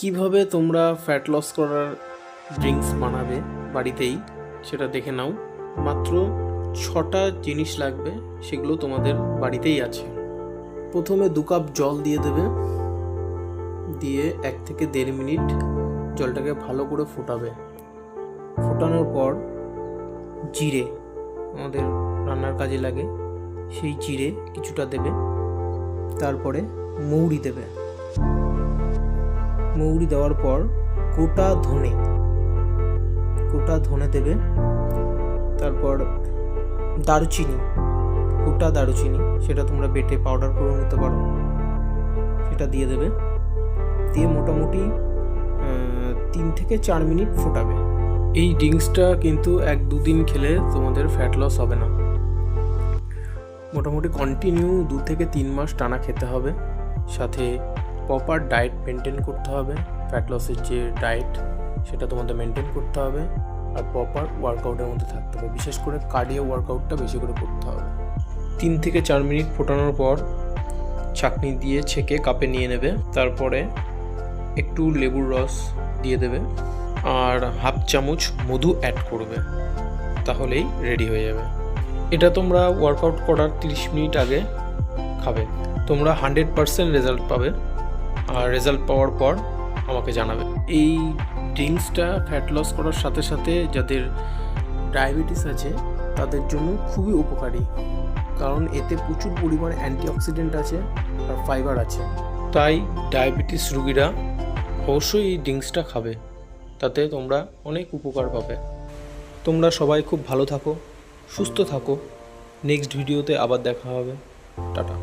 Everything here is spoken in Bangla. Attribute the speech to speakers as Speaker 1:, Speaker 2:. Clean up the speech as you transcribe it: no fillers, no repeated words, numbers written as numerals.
Speaker 1: কিভাবে তোমরা ফ্যাট লস করার ড্রিঙ্কস বানাবে বাড়িতেই সেটা দেখে নাও। মাত্র 6টা জিনিস লাগবে, সেগুলো তোমাদের বাড়িতেই আছে। প্রথমে 2 কাপ জল দিয়ে দেবে, দিয়ে 1 থেকে 1.5 মিনিট জলটাকে ভালো করে ফোটাবে। ফোটানোর পর জিরে, আমাদের রান্নার কাজে লাগে, সেই জিরে কিছুটা দেবে। তারপরে মৌরি দেবে। মৌরি দেওয়ার পর গোটা ধনে দেবে। তারপর দারুচিনি, গোটা দারুচিনি, সেটা তোমরা বেটে পাউডার করে নিতে পারো, সেটা দিয়ে দেবে। দিয়ে মোটামুটি 3 থেকে 4 মিনিট ফোটাবে। এই ড্রিঙ্কসটা কিন্তু 1-2 দিন খেলে তোমাদের ফ্যাট লস হবে না। মোটামুটি কন্টিনিউ 2 থেকে 3 মাস টানা খেতে হবে। সাথে প্রপার ডায়েট মেনটেন করতে হবে। ফ্যাট লসের যে ডায়েট সেটা তোমাদের মেনটেন করতে হবে, আর প্রপার ওয়ার্কআউটের মধ্যে থাকতে হবে। বিশেষ করে কার্ডিও ওয়ার্কআউটটা বেশি করে করতে হবে। 3 থেকে 4 মিনিট ফোটানোর পর ছাঁকনি দিয়ে ছেঁকে কাপে নিয়ে নেবে। তারপরে একটু লেবুর রস দিয়ে দেবে আর হাফ চামচ মধু অ্যাড করবে, তাহলেই রেডি হয়ে যাবে। এটা তোমরা ওয়ার্কআউট করার 30 মিনিট আগে খাবে, তোমরা 100% রেজাল্ট পাবে। আর রেজাল্ট পাওয়ার পর আমাকে জানাবে। এই ড্রিঙ্কসটা ফ্যাট লস করার সাথে সাথে যাদের ডায়াবেটিস আছে তাদের জন্য খুবই উপকারী, কারণ এতে প্রচুর পরিমাণে অ্যান্টিঅক্সিডেন্ট আছে আর ফাইবার আছে। তাই ডায়াবেটিস রোগীরা অবশ্যই এই ড্রিঙ্কসটা খাবে, তাতে তোমরা অনেক উপকার পাবে। তোমরা সবাই খুব ভালো থাকো, সুস্থ থাকো। নেক্সট ভিডিওতে আবার দেখা হবে। টাটা।